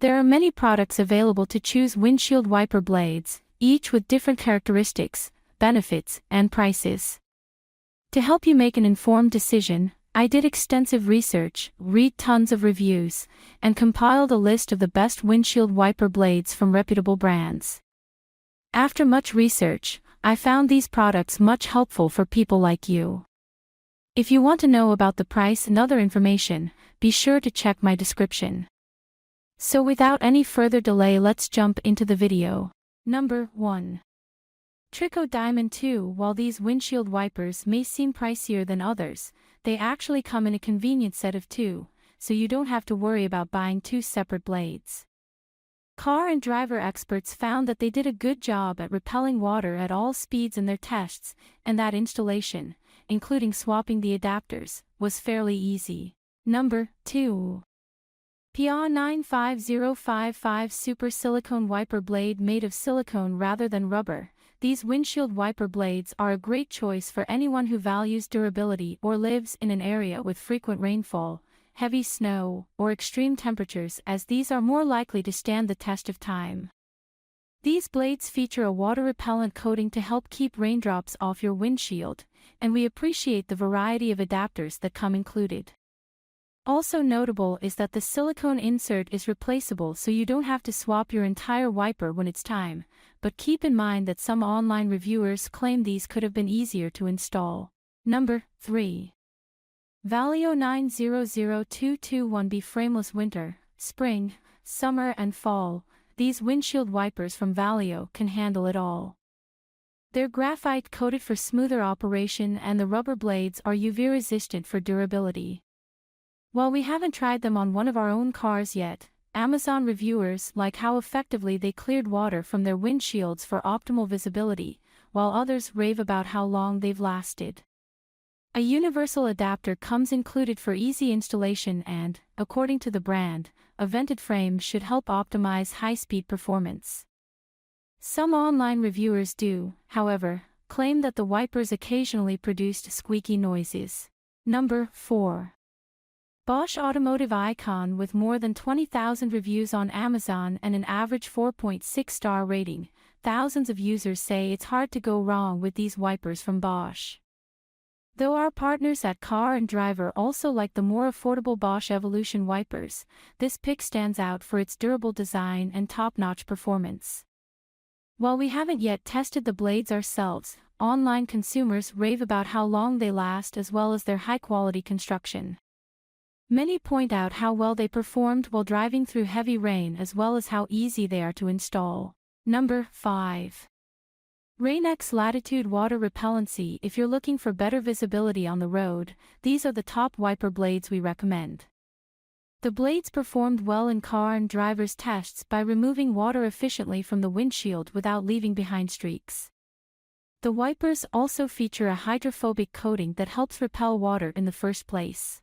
There are many products available to choose windshield wiper blades, each with different characteristics, benefits, and prices. To help you make an informed decision, I did extensive research, read tons of reviews, and compiled a list of the best windshield wiper blades from reputable brands. After much research, I found these products much helpful for people like you. If you want to know about the price and other information, be sure to check my description. So without any further delay, let's jump into the video. Number 1. TRICO Diamond 2. While these windshield wipers may seem pricier than others, they actually come in a convenient set of 2, so you don't have to worry about buying 2 separate blades. Car and driver experts found that they did a good job at repelling water at all speeds in their tests, and that installation, including swapping the adapters, was fairly easy. Number 2. Piaa 95055 Super Silicone Wiper Blade. Made of silicone rather than rubber, these windshield wiper blades are a great choice for anyone who values durability or lives in an area with frequent rainfall, heavy snow, or extreme temperatures, as these are more likely to stand the test of time. These blades feature a water repellent coating to help keep raindrops off your windshield, and we appreciate the variety of adapters that come included. Also notable is that the silicone insert is replaceable, so you don't have to swap your entire wiper when it's time, but keep in mind that some online reviewers claim these could have been easier to install. Number 3. Valeo 900221B Frameless. Winter, spring, summer and fall, these windshield wipers from Valeo can handle it all. They're graphite coated for smoother operation, and the rubber blades are UV resistant for durability. While we haven't tried them on one of our own cars yet, Amazon reviewers like how effectively they cleared water from their windshields for optimal visibility, while others rave about how long they've lasted. A universal adapter comes included for easy installation and, according to the brand, a vented frame should help optimize high-speed performance. Some online reviewers do, however, claim that the wipers occasionally produced squeaky noises. Number 4. Bosch automotive icon. With more than 20,000 reviews on Amazon and an average 4.6-star rating, thousands of users say it's hard to go wrong with these wipers from Bosch. Though our partners at Car and Driver also like the more affordable Bosch Evolution wipers, this pick stands out for its durable design and top-notch performance. While we haven't yet tested the blades ourselves, online consumers rave about how long they last as well as their high-quality construction. Many point out how well they performed while driving through heavy rain as well as how easy they are to install. Number 5. Rain-X Latitude Water Repellency. If you're looking for better visibility on the road, these are the top wiper blades we recommend. The blades performed well in Car and Driver's tests by removing water efficiently from the windshield without leaving behind streaks. The wipers also feature a hydrophobic coating that helps repel water in the first place.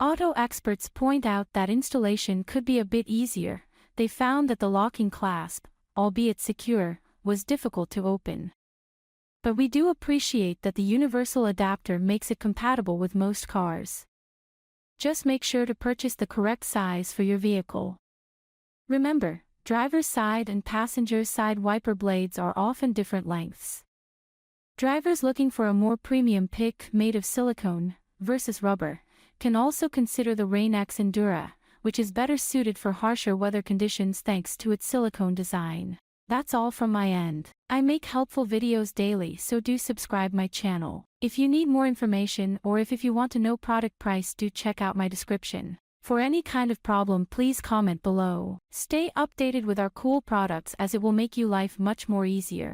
Auto experts point out that installation could be a bit easier. They found that the locking clasp, albeit secure, was difficult to open. But we do appreciate that the universal adapter makes it compatible with most cars. Just make sure to purchase the correct size for your vehicle. Remember, driver's side and passenger's side wiper blades are often different lengths. Drivers looking for a more premium pick made of silicone versus rubber can also consider the Rain-X Endura, which is better suited for harsher weather conditions thanks to its silicone design. That's all from my end. I make helpful videos daily, so do subscribe my channel. If you need more information or if you want to know product price, do check out my description. For any kind of problem, please comment below. Stay updated with our cool products as it will make your life much more easier.